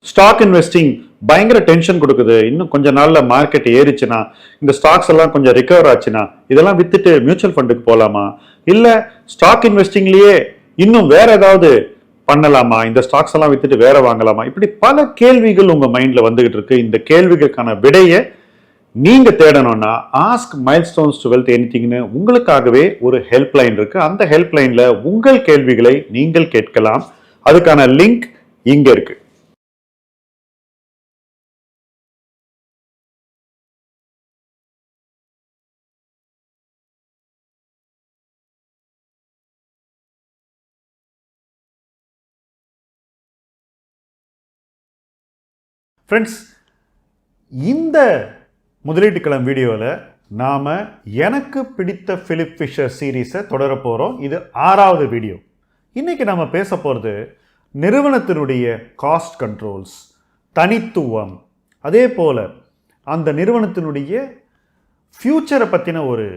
Stock investing பயங்கர tension கொடுக்குது. இன்னும் கொஞ்ச நாள்ல மார்க்கெட் ஏறிச்சுன்னா, இந்த ஸ்டாக்ஸ் எல்லாம் கொஞ்சம் ரிகவர் ஆச்சுன்னா, இதெல்லாம் வித்துட்டு மியூச்சுவல் ஃபண்டுக்கு போலாமா, இல்ல ஸ்டாக் இன்வெஸ்டிங்லயே இன்னும் வேற ஏதாவது பண்ணலாமா, இந்த ஸ்டாக்ஸ் எல்லாம் வித்துட்டு வேற வாங்கலாமா, இப்படி பல கேள்விகள் உங்க மைண்ட்ல வந்துகிட்டு இருக்கு. இந்த கேள்விகளுக்கான விடையை நீங்க தேடணும்னா ஆஸ்க் மைல்ஸ்டோன்ஸ் டு வெல்த் எனிதிங்னு உங்களுக்காகவே ஒரு ஹெல்ப்லைன் இருக்கு. அந்த ஹெல்ப்லைன்ல உங்கள் கேள்விகளை நீங்கள் கேட்கலாம். அதுக்கான லிங்க் இங்க இருக்கு. ஃப்ரெண்ட்ஸ், இந்த முதலீட்டுக்களம் வீடியோவில் நாம் எனக்கு பிடித்த பிலிப் ஃபிஷர் சீரீஸை தொடர போகிறோம். இது 6வது வீடியோ. இன்றைக்கி நம்ம பேச போகிறது நிறுவனத்தினுடைய காஸ்ட் கண்ட்ரோல்ஸ், தனித்துவம், அதே போல் அந்த நிறுவனத்தினுடைய ஃப்யூச்சரை பற்றின ஒரு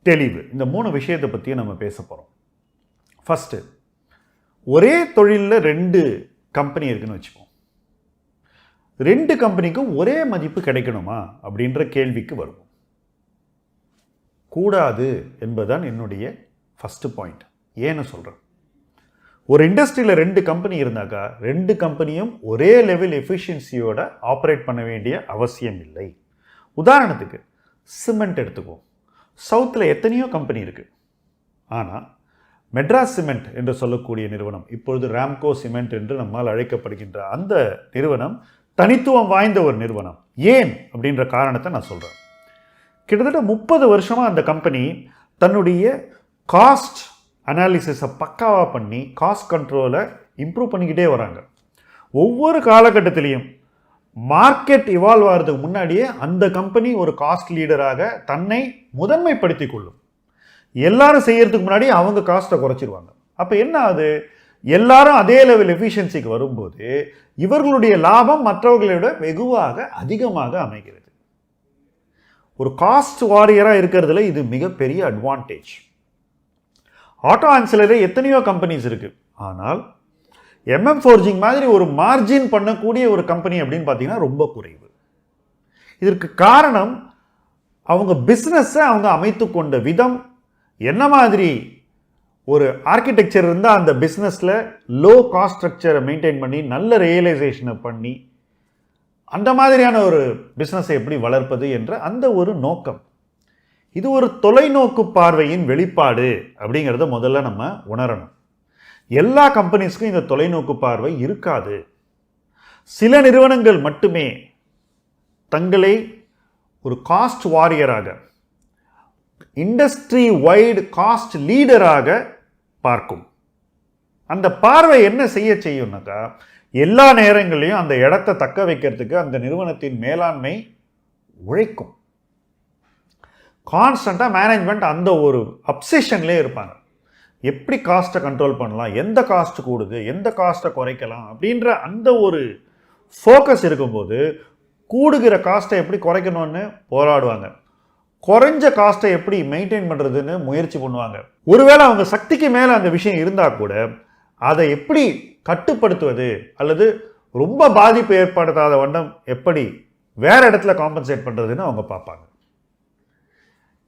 தெளிவு, இந்த 3 விஷயத்தை பற்றியும் நம்ம பேச போகிறோம். ஃபஸ்ட்டு, ஒரே தொழிலில் 2 கம்பெனி இருக்குன்னு வச்சுப்போம். 2 கம்பெனிக்கும் ஒரே மதிப்பு கிடைக்கணுமா அப்படின்ற கேள்விக்கு வரும். கூடாது என்பதுதான் என்னுடைய ஃபஸ்ட்டு பாயிண்ட். ஏன்னு சொல்கிறேன், ஒரு இண்டஸ்ட்ரியில் 2 கம்பெனி இருந்தாக்கா 2 கம்பெனியும் ஒரே லெவல் எஃபிஷியன்சியோட ஆப்ரேட் பண்ண வேண்டிய அவசியம் இல்லை. உதாரணத்துக்கு சிமெண்ட் எடுத்துக்குவோம். சவுத்தில் எத்தனையோ கம்பெனி இருக்குது. ஆனால் மெட்ராஸ் சிமெண்ட் என்று சொல்லக்கூடிய நிறுவனம், இப்பொழுது ராம்கோ சிமெண்ட் என்று நம்மால் அழைக்கப்படுகின்ற அந்த நிறுவனம் தனித்துவம் வாய்ந்த ஒரு நிறுவனம். ஏன் அப்படின்ற காரணத்தை நான் சொல்கிறேன். கிட்டத்தட்ட 30 வருஷமாக அந்த கம்பெனி தன்னுடைய காஸ்ட் அனாலிசிஸை பக்காவாக பண்ணி காஸ்ட் கண்ட்ரோலை இம்ப்ரூவ் பண்ணிக்கிட்டே வராங்க. ஒவ்வொரு காலகட்டத்திலையும் மார்க்கெட் இவால்வ் ஆகிறதுக்கு முன்னாடியே அந்த கம்பெனி ஒரு காஸ்ட் லீடராக தன்னை முதன்மைப்படுத்தி கொள்ளும். எல்லாரும் செய்யறதுக்கு முன்னாடி அவங்க காஸ்ட்டை குறைச்சிருவாங்க. அப்போ என்ன ஆகுது, எல்லாரும் அதே லெவல் எஃபிஷியன்சிக்கு வரும்போது இவர்களுடைய லாபம் மற்றவர்களை விட வெகுவாக அதிகமாக அமைகிறது. ஒரு காஸ்ட் வாரியராக இருக்கிறதுல இது மிகப்பெரிய அட்வான்டேஜ். ஆட்டோ ஆன்சிலரி எத்தனையோ கம்பெனிஸ் இருக்கு. ஆனால் MM ஃபோர்ஜிங் மாதிரி ஒரு மார்ஜின் பண்ணக்கூடிய ஒரு கம்பெனி அப்படின்னு பார்த்தீங்கன்னா ரொம்ப குறைவு. இதற்கு காரணம் அவங்க பிஸ்னஸை அவங்க அமைத்து கொண்ட விதம், என்ன மாதிரி ஒரு ஆர்கிடெக்சர் இருந்தால் அந்த பிஸ்னஸில் லோ காஸ்ட் ஸ்ட்ரக்சரை மெயின்டைன் பண்ணி நல்ல ரியலைசேஷனை பண்ணி அந்த மாதிரியான ஒரு பிஸ்னஸை எப்படி வளர்ப்பது என்ற அந்த ஒரு நோக்கம். இது ஒரு தொலைநோக்கு பார்வையின் வெளிப்பாடு அப்படிங்கிறத முதல்ல நம்ம உணரணும். எல்லா கம்பெனிஸ்க்கும் இந்த தொலைநோக்கு பார்வை இருக்காது. சில நிறுவனங்கள் மட்டுமே தங்களை ஒரு காஸ்ட் வாரியராக, இண்டஸ்ட்ரி வைடு காஸ்ட் லீடராக பார்க்கும். அந்த பார்வை என்ன செய்யும்னாக்கா, எல்லா நேரங்களையும் அந்த இடத்தை தக்க வைக்கிறதுக்கு அந்த நிறுவனத்தின் மேலாண்மை உழைக்கும். கான்ஸ்டன்ட்டாக மேனேஜ்மெண்ட் அந்த ஒரு அப்செஷன்லேயே இருப்பாங்க. எப்படி காஸ்ட்டை கண்ட்ரோல் பண்ணலாம், எந்த காஸ்ட் கூடுது, எந்த காஸ்ட்டை குறைக்கலாம் அப்படின்ற அந்த ஒரு ஃபோக்கஸ் இருக்கும்போது கூடுகிற காஸ்ட்டை எப்படி குறைக்கணும்னு போராடுவாங்க. குறைஞ்ச காஸ்ட்டை எப்படி மெயின்டைன் பண்ணுறதுன்னு முயற்சி பண்ணுவாங்க. ஒருவேளை அவங்க சக்திக்கு மேலே அந்த விஷயம் இருந்தால் கூட அதை எப்படி கட்டுப்படுத்துவது அல்லது ரொம்ப பாதிப்பு ஏற்படுத்தாத வண்ணம் எப்படி வேற இடத்துல காம்பன்சேட் பண்ணுறதுன்னு அவங்க பார்ப்பாங்க.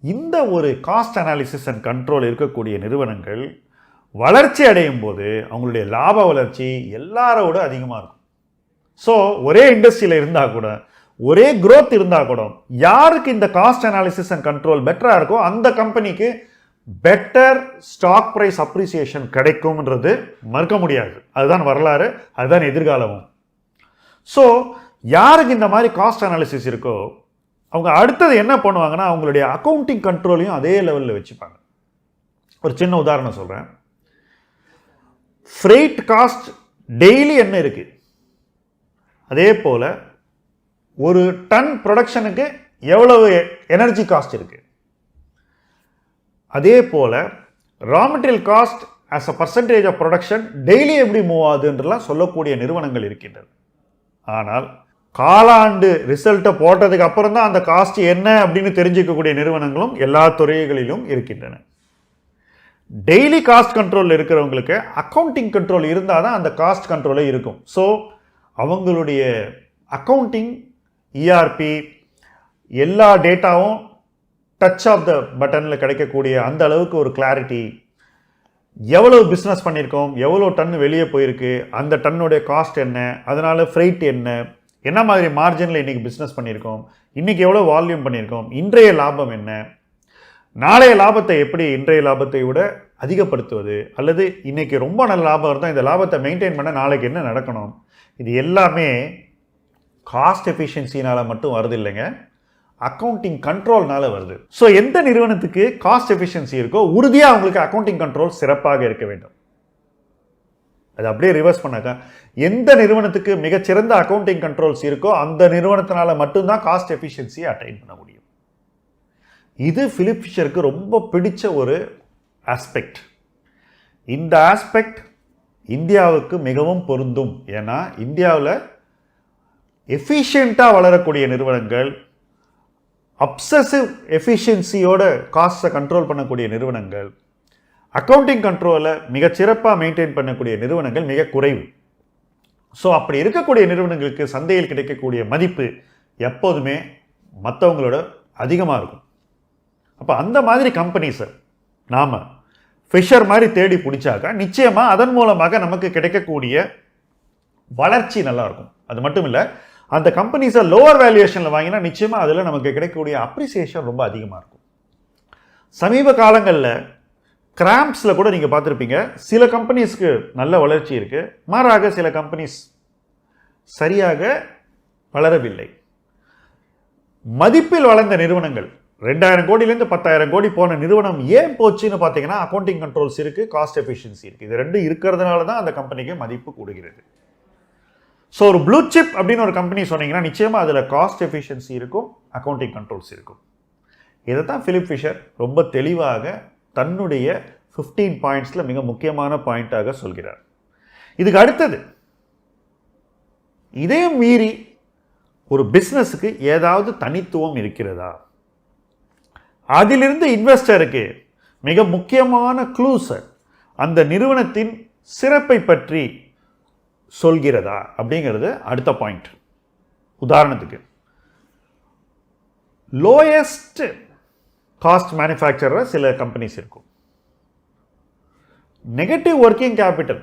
இந்த ஒரு காஸ்ட் அனாலிசிஸ் அண்ட் கண்ட்ரோல் இருக்கக்கூடிய நிறுவனங்கள் வளர்ச்சி அடையும் போது அவங்களுடைய லாப வளர்ச்சி எல்லாரோட அதிகமாக இருக்கும். ஸோ ஒரே இண்டஸ்ட்ரியில் இருந்தால் கூட, ஒரே growth இருந்தால் கூட, யாருக்கு இந்த காஸ்ட் அனாலிசிஸ் அண்ட் கண்ட்ரோல் பெட்டராக இருக்கோ அந்த கம்பெனிக்கு பெட்டர் ஸ்டாக் ப்ரைஸ் அப்ரிசியேஷன் கிடைக்கும்ன்றது மறுக்க முடியாது. அதுதான் வரலாறு, அதுதான் எதிர்காலமும். ஸோ யாருக்கு இந்த மாதிரி காஸ்ட் அனாலிசிஸ் இருக்கோ அவங்க அடுத்தது என்ன பண்ணுவாங்கன்னா, அவங்களுடைய அக்கௌண்டிங் கண்ட்ரோலையும் அதே லெவலில் வச்சுப்பாங்க. ஒரு சின்ன உதாரணம் சொல்கிறேன். ஃப்ரைட் காஸ்ட் டெய்லி என்ன இருக்குது, அதே போல் ஒரு டன் ப்ரொடக்ஷனுக்கு எவ்வளவு எனர்ஜி காஸ்ட் இருக்குது, அதே போல் raw material cost as a percentage of production daily எப்படி மூவ் ஆகுதுன்றலாம் சொல்லக்கூடிய நிறுவனங்கள் இருக்கின்றன. ஆனால் காலாண்டு ரிசல்ட்டை போட்டதுக்கு அப்புறம் தான் அந்த காஸ்ட் என்ன அப்படின்னு தெரிஞ்சுக்கக்கூடிய நிறுவனங்களும் எல்லா துறைகளிலும் இருக்கின்றன. டெய்லி காஸ்ட் கண்ட்ரோல் இருக்கிறவங்களுக்கு அக்கௌண்டிங் கண்ட்ரோல் இருந்தால் தான் அந்த காஸ்ட் கண்ட்ரோலே இருக்கும். ஸோ அவங்களுடைய அக்கௌண்டிங், இஆர்பி எல்லா டேட்டாவும் டச் ஆஃப் த பட்டனில் கிடைக்கக்கூடிய அந்த அளவுக்கு ஒரு கிளாரிட்டி, எவ்வளோ பிஸ்னஸ் பண்ணியிருக்கோம், எவ்வளோ டன் வெளியே போயிருக்கு, அந்த டன்னுடைய காஸ்ட் என்ன, அதனால் ஃப்ரைட் என்ன மாதிரி மார்ஜினில் இன்றைக்கி பிஸ்னஸ் பண்ணியிருக்கோம், இன்றைக்கி எவ்வளோ வால்யூம் பண்ணியிருக்கோம், இன்றைய லாபம் என்ன, நாளைய லாபத்தை எப்படி இன்றைய லாபத்தை விட அதிகப்படுத்துவது, அல்லது இன்றைக்கி ரொம்ப நல்ல லாபம் இருந்தால் இந்த லாபத்தை மெயின்டைன் பண்ண நாளைக்கு என்ன நடக்கணும், இது எல்லாமே காஸ்ட் எஃபிஷியன்சினால் மட்டும் வருது இல்லைங்க, அக்கௌண்டிங் கண்ட்ரோல்னால வருது. ஸோ எந்த நிறுவனத்துக்கு காஸ்ட் எஃபிஷியன்சி இருக்கோ உறுதியாக அவங்களுக்கு அக்கௌண்டிங் கண்ட்ரோல் சிறப்பாக இருக்க வேண்டும். அது அப்படியே ரிவர்ஸ் பண்ணாக்கா, எந்த நிறுவனத்துக்கு மிகச்சிறந்த அக்கௌண்டிங் கண்ட்ரோல்ஸ் இருக்கோ அந்த நிறுவனத்தினால மட்டும்தான் காஸ்ட் எஃபிஷியன்சியை அட்டைன் பண்ண முடியும். இது பிலிப் ஃபிஷருக்கு ரொம்ப பிடிச்ச ஒரு ஆஸ்பெக்ட். இந்த ஆஸ்பெக்ட் இந்தியாவுக்கு மிகவும் பொருந்தும். ஏன்னா இந்தியாவில் எஃபிஷியண்ட்டாக வளரக்கூடிய நிறுவனங்கள், அப்சசிவ் எஃபிஷியன்சியோட காஸ்ட்டை கண்ட்ரோல் பண்ணக்கூடிய நிறுவனங்கள், அக்கௌண்டிங் கண்ட்ரோலை மிகச்சிறப்பாக மெயின்டைன் பண்ணக்கூடிய நிறுவனங்கள் மிக குறைவு. ஸோ அப்படி இருக்கக்கூடிய நிறுவனங்களுக்கு சந்தையில் கிடைக்கக்கூடிய மதிப்பு எப்போதுமே மற்றவங்களோட அதிகமாக இருக்கும். அப்போ அந்த மாதிரி கம்பெனிஸை நாம் ஃபிஷர் மாதிரி தேடி பிடிச்சாக்கா நிச்சயமாக அதன் மூலமாக நமக்கு கிடைக்கக்கூடிய வளர்ச்சி நல்லாயிருக்கும். அது மட்டும் இல்லை, அந்த கம்பெனிஸை லோவர் வேல்யூவேஷனில் வாங்கினா நிச்சயமாக அதில் நமக்கு கிடைக்கக்கூடிய அப்ரிசியேஷன் ரொம்ப அதிகமாக இருக்கும். சமீப காலங்களில் கிராம்ப்ஸில் கூட நீங்கள் பார்த்துருப்பீங்க, சில கம்பெனிஸ்க்கு நல்ல வளர்ச்சி இருக்குது, மாறாக சில கம்பெனிஸ் சரியாக வளரவில்லை. மதிப்பில் வளர்ந்த நிறுவனங்கள் 2000 கோடியிலேருந்து 10,000 கோடி போன நிறுவனம் ஏன் போச்சுன்னு பார்த்தீங்கன்னா, அக்கௌண்டிங் கண்ட்ரோல்ஸ் இருக்குது, காஸ்ட் எஃபிஷியன்சி இருக்குது. இது ரெண்டும் இருக்கிறதுனால தான் அந்த கம்பெனிக்கு மதிப்பு கூடுகிறது. ஸோ ஒரு ப்ளூ சிப் அப்படின்னு ஒரு கம்பெனி சொன்னீங்கன்னா நிச்சயமாக அதில் காஸ்ட் எஃபிஷியன்சி இருக்கும், அக்கௌண்டிங் கண்ட்ரோல்ஸ் இருக்கும். இதை தான் பிலிப் ஃபிஷர் ரொம்ப தெளிவாக தன்னுடைய 15 பாயிண்ட்ஸில் மிக முக்கியமான பாயிண்டாக சொல்கிறார். இதுக்கு அடுத்தது, இதையும் மீறி ஒரு பிஸ்னஸுக்கு ஏதாவது தனித்துவம் இருக்கிறதா, அதிலிருந்து இன்வெஸ்டருக்கு மிக முக்கியமான க்ளூஸை அந்த நிறுவனத்தின் சிறப்பை பற்றி சொல்கிறதா அப்படிங்கிறது அடுத்த பாயிண்ட். உதாரணத்துக்கு, லோயஸ்ட் காஸ்ட் மேனுஃபேக்சரர் சில கம்பெனிஸ் இருக்கும், நெகட்டிவ் ஒர்க்கிங் கேபிட்டல்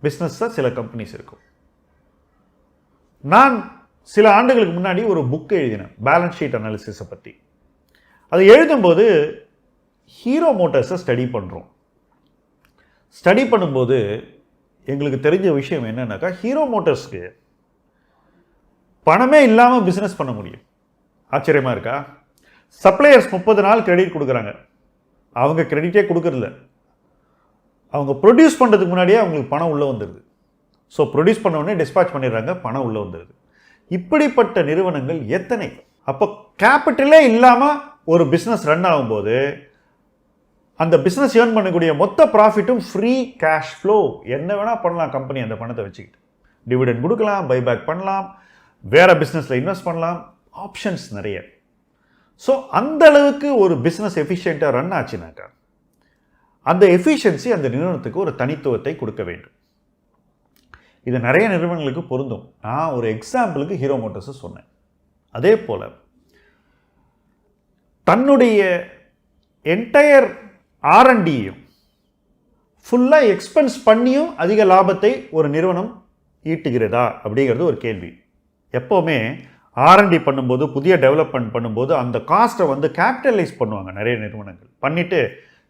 பிஸ்னஸ் சில கம்பெனிஸ் இருக்கும். நான் சில ஆண்டுகளுக்கு முன்னாடி ஒரு புக் எழுதினேன் பேலன்ஸ் ஷீட் அனாலிசிஸை பற்றி. அது எழுதும்போது ஹீரோ மோட்டார்ஸை ஸ்டடி பண்ணுறோம். ஸ்டடி பண்ணும்போது எங்களுக்கு தெரிஞ்ச விஷயம் என்னன்னாக்கா, ஹீரோ மோட்டார்ஸ்க்கு பணமே இல்லாமல் பிஸ்னஸ் பண்ண முடியும். ஆச்சரியமாக இருக்கா? சப்ளையர்ஸ் 30 நாள் கிரெடிட் கொடுக்குறாங்க, அவங்க கிரெடிட்டே கொடுக்கறதில்ல. அவங்க ப்ரொடியூஸ் பண்ணுறதுக்கு முன்னாடியே அவங்களுக்கு பணம் உள்ளே வந்துடுது. ஸோ ப்ரொடியூஸ் பண்ண உடனே டிஸ்பேச் பண்ணிடுறாங்க, பணம் உள்ளே வந்துடுது. இப்படிப்பட்ட நிறுவனங்கள் எத்தனை? அப்போ கேபிட்டலே இல்லாமல் ஒரு பிஸ்னஸ் ரன் ஆகும்போது அந்த பிஸ்னஸ் ஏர்ன் பண்ணக்கூடிய மொத்த ப்ராஃபிட்டும் ஃப்ரீ கேஷ் ஃப்ளோ. என்ன வேணால் பண்ணலாம் கம்பெனி அந்த பணத்தை வச்சுக்கிட்டு. டிவிடெண்ட் கொடுக்கலாம், பைபேக் பண்ணலாம், வேறு பிஸ்னஸில் இன்வெஸ்ட் பண்ணலாம், ஆப்ஷன்ஸ் நிறைய. ஸோ அந்த அளவுக்கு ஒரு பிஸ்னஸ் எஃபிஷியண்ட்டாக ரன் ஆச்சுனாக்கா அந்த எஃபிஷியன்சி அந்த நிறுவனத்துக்கு ஒரு தனித்துவத்தை கொடுக்க வேண்டும். இது நிறைய நிறுவனங்களுக்கு பொருந்தும். நான் ஒரு எக்ஸாம்பிளுக்கு ஹீரோ மோட்டார்ஸை சொன்னேன். அதே போல் தன்னுடைய என்டையர் R&Dயும் ஃபுல்லாக எக்ஸ்பென்ஸ் பண்ணியும் அதிக லாபத்தை ஒரு நிறுவனம் ஈட்டுகிறதா அப்படிங்கிறது ஒரு கேள்வி. எப்போவுமே R&D பண்ணும்போது, புதிய டெவலப்மெண்ட் பண்ணும்போது அந்த காஸ்ட்டை வந்து கேபிட்டலைஸ் பண்ணுவாங்க நிறைய நிறுவனங்கள். பண்ணிவிட்டு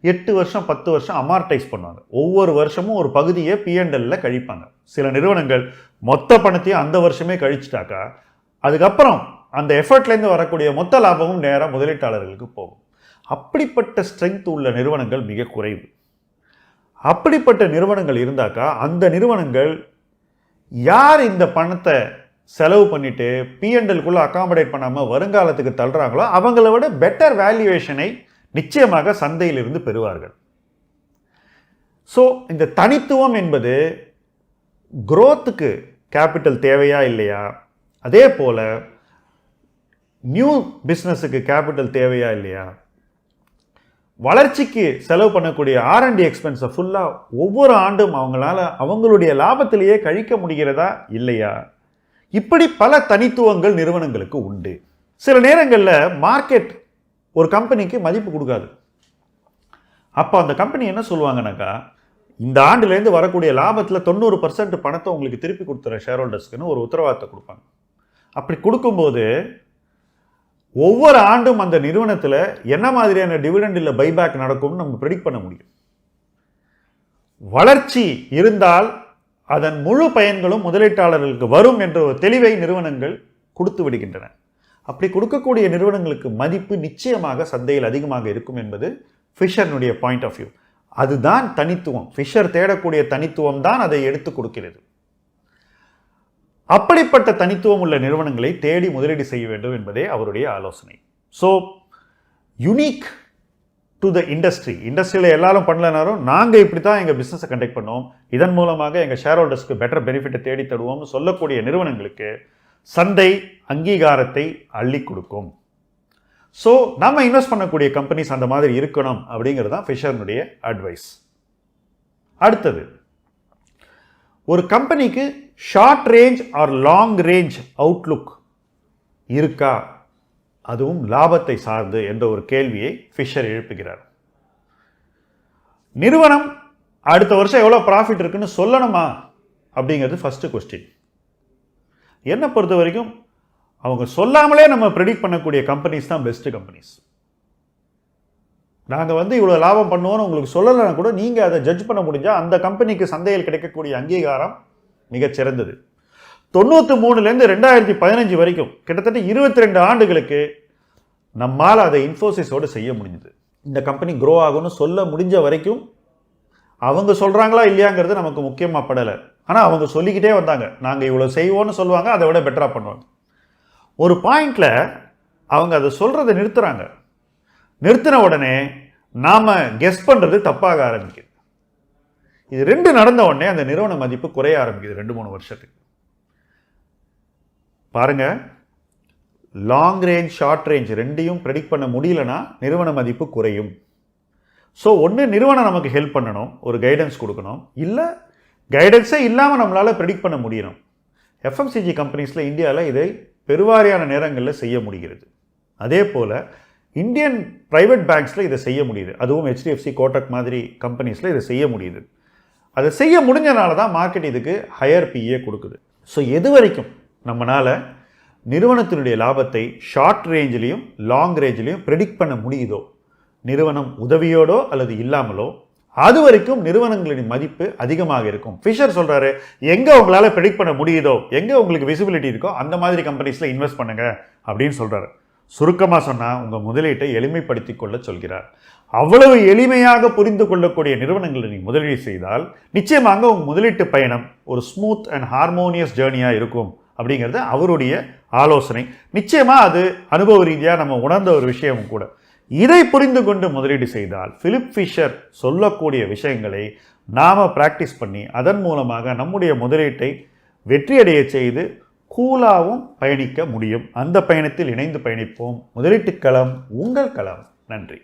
8 வருஷம் 10 வருஷம் அமார்டைஸ் பண்ணுவாங்க. ஒவ்வொரு வருஷமும் ஒரு பகுதியை P&Lல கழிப்பாங்க. சில நிறுவனங்கள் மொத்த பணத்தையும் அந்த வருஷமே கழிச்சிட்டாக்கா அதுக்கப்புறம் அந்த எஃபர்ட்லேருந்து வரக்கூடிய மொத்த லாபமும் நேராக முதலீட்டாளர்களுக்கு போகும். அப்படிப்பட்ட ஸ்ட்ரென்த் உள்ள நிறுவனங்கள் மிக குறைவு. அப்படிப்பட்ட நிறுவனங்கள் இருந்தாக்கா அந்த நிறுவனங்கள் யார் இந்த பணத்தை செலவு பண்ணிட்டு P&Lக்குள்ளே அகாமடேட் பண்ணாமல் வருங்காலத்துக்கு தள்ளுறாங்களோ அவங்கள விட பெட்டர் வேல்யூவேஷனை நிச்சயமாக சந்தையிலிருந்து பெறுவார்கள். ஸோ இந்த தனித்துவம் என்பது growthக்கு கேபிட்டல் தேவையா இல்லையா, அதே போல் நியூ பிஸ்னஸுக்கு கேபிட்டல் தேவையா இல்லையா, வளர்ச்சிக்கு செலவு பண்ணக்கூடிய R&D எக்ஸ்பென்ஸை ஃபுல்லாக ஒவ்வொரு ஆண்டும் அவங்களால அவங்களுடைய லாபத்திலேயே கழிக்க முடிகிறதா இல்லையா? இப்படி பல தனித்துவங்கள் நிறுவனங்களுக்கு உண்டு. சில நேரங்களில் மார்க்கெட் ஒரு கம்பெனிக்கு மதிப்பு கொடுக்காது. அப்போ அந்த கம்பெனி என்ன சொல்லுவாங்கனாக்கா, இந்த ஆண்டுலேருந்து வரக்கூடிய லாபத்தில் 90% பணத்தை உங்களுக்கு திருப்பி கொடுத்துற ஷேர் ஹோல்டர்ஸ்க்குன்னு ஒரு உத்தரவாதத்தை கொடுப்பாங்க. அப்படி கொடுக்கும்போது ஒவ்வொரு ஆண்டும் அந்த நிறுவனத்தில் என்ன மாதிரியான டிவிடெண்ட் இல்லை பைபேக் நடக்கும்னு நம்ம ப்ரெடிக்ட் பண்ண முடியும். வளர்ச்சி இருந்தால் அதன் முழு பயன்களும் முதலீட்டாளர்களுக்கு வரும் என்ற ஒரு தெளிவை நிறுவனங்கள் கொடுத்து விடுகின்றன. அப்படி கொடுக்கக்கூடிய நிறுவனங்களுக்கு மதிப்பு நிச்சயமாக சந்தையில் அதிகமாக இருக்கும் என்பது ஃபிஷர்னுடைய பாயிண்ட் ஆஃப் வியூ. அதுதான் தனித்துவம். ஃபிஷர் தேடக்கூடிய தனித்துவம் தான் அதை எடுத்து கொடுக்கிறது. அப்படிப்பட்ட தனித்துவம் உள்ள நிறுவனங்களை தேடி முதலீடு செய்ய வேண்டும் என்பதே அவருடைய ஆலோசனை. ஸோ யூனிக் டு த இண்டஸ்ட்ரியில் எல்லாரும் பண்ணலனாலும் நாங்கள் இப்படி தான் எங்கள் பிஸ்னஸை கண்டக்ட் பண்ணோம், இதன் மூலமாக எங்கள் ஷேர் ஹோல்டர்ஸ்க்கு பெட்டர் பெனிஃபிட்டை தேடி தருவோம்னு சொல்லக்கூடிய நிறுவனங்களுக்கு சந்தை அங்கீகாரத்தை அள்ளி கொடுக்கும். ஸோ நம்ம இன்வெஸ்ட் பண்ணக்கூடிய கம்பெனிஸ் அந்த மாதிரி இருக்கணும் அப்படிங்கிறது தான் ஃபிஷர்னுடைய அட்வைஸ். அடுத்தது, ஒரு கம்பெனிக்கு short range or long range outlook இருக்கா, அதுவும் லாபத்தை சார்ந்து என்ற ஒரு கேள்வியை ஃபிஷர் எழுப்புகிறார். நிறுவனம் அடுத்த வருஷம் எவ்வளோ ப்ராஃபிட் இருக்குன்னு சொல்லணுமா அப்படிங்கிறது ஃபர்ஸ்ட் கொஸ்டின். என்னை பொறுத்த வரைக்கும் அவங்க சொல்லாமலே நம்ம ப்ரெடிக்ட் பண்ணக்கூடிய கம்பெனிஸ் தான் பெஸ்ட் கம்பெனிஸ். நாங்கள் இவ்வளோ லாபம் பண்ணுவோன்னு உங்களுக்கு சொல்லலைன்னா கூட நீங்கள் அதை ஜட்ஜ் பண்ண முடிஞ்சால் அந்த கம்பெனிக்கு சந்தையில் கிடைக்கக்கூடிய அங்கீகாரம் மிகச்சிறந்தது. 93லேருந்து 2015 வரைக்கும் கிட்டத்தட்ட 22 ஆண்டுகளுக்கு நம்மால் அதை இன்ஃபோசிஸோடு செய்ய முடிஞ்சது. இந்த கம்பெனி க்ரோ ஆகும்னு சொல்ல முடிஞ்ச வரைக்கும் அவங்க சொல்கிறாங்களா இல்லையாங்கிறது நமக்கு முக்கியமாக படலை. ஆனால் அவங்க சொல்லிக்கிட்டே வந்தாங்க, நாங்கள் இவ்வளோ செய்வோன்னு சொல்லுவாங்க, அதை விட பெட்டராக பண்ணுவாங்க. ஒரு பாயிண்டில் அவங்க அதை சொல்கிறத நிறுத்துகிறாங்க. நிறுத்தின உடனே நாம் கெஸ் பண்ணுறது தப்பாக ஆரம்பிக்குது. இது ரெண்டு நடந்த உடனே அந்த நிறுவன மதிப்பு குறைய ஆரம்பிக்குது 2-3 வருஷத்துக்கு. பாருங்க, லாங் ரேஞ்ச் ஷார்ட் ரேஞ்ச் ரெண்டையும் ப்ரெடிக்ட் பண்ண முடியலன்னா நிறுவன மதிப்பு குறையும். ஸோ ஒன்று நிறுவனம் நமக்கு ஹெல்ப் பண்ணணும், ஒரு கைடன்ஸ் கொடுக்கணும், இல்லை கைடன்ஸே இல்லாமல் நம்மளால் ப்ரெடிக்ட் பண்ண முடியணும். FMCG கம்பெனிஸில் இந்தியாவில் இதை பெருவாரியான நேரங்களில் செய்ய முடிகிறது. அதே போல் இந்தியன் ப்ரைவேட் பேங்க்ஸில் இதை செய்ய முடியுது. அதுவும் HDFC, கோட்டக் மாதிரி கம்பெனிஸில் இதை செய்ய முடியுது. அதை செய்ய முடிஞ்சனால தான் மார்க்கெட் இதுக்கு ஹையர் PE கொடுக்குது. ஸோ எது வரைக்கும் நம்மளால் நிறுவனத்தினுடைய லாபத்தை ஷார்ட் ரேஞ்சிலையும் லாங் ரேஞ்சிலையும் ப்ரெடிக்ட் பண்ண முடியுதோ, நிறுவனம் உதவியோடோ அல்லது இல்லாமலோ, அது வரைக்கும் நிறுவனங்களின் மதிப்பு அதிகமாக இருக்கும். ஃபிஷர் சொல்கிறாரு, எங்கே உங்களால் ப்ரெடிக்ட் பண்ண முடியுதோ, எங்கே உங்களுக்கு விசிபிலிட்டி இருக்கோ அந்த மாதிரி கம்பெனிஸில் இன்வெஸ்ட் பண்ணுங்க அப்படின்னு சொல்கிறாரு. சுருக்கமாக சொன்னால் உங்கள் முதலீட்டை எளிமைப்படுத்தி கொள்ள சொல்கிறார். அவ்வளவு எளிமையாக புரிந்து கொள்ளக்கூடிய நிறுவனங்களை நீங்கள் முதலீடு செய்தால் நிச்சயமாக உங்கள் முதலீட்டு பயணம் ஒரு ஸ்மூத் அண்ட் ஹார்மோனியஸ் ஜேர்னியாக இருக்கும் அப்படிங்கிறது அவருடைய ஆலோசனை. நிச்சயமாக அது அனுபவ ரீதியாக நம்ம உணர்ந்த ஒரு விஷயமும் கூட. இதை புரிந்து கொண்டு முதலீடு செய்தால் பிலிப் ஃபிஷர் சொல்லக்கூடிய விஷயங்களை நாம் பிராக்டிஸ் பண்ணி அதன் மூலமாக நம்முடைய முதலீட்டை வெற்றியடைய செய்து கூலாகவும் பயணிக்க முடியும். அந்த பயணத்தில் இணைந்து பயணிப்போம். முதலீட்டு களம் உங்கள் களம். நன்றி.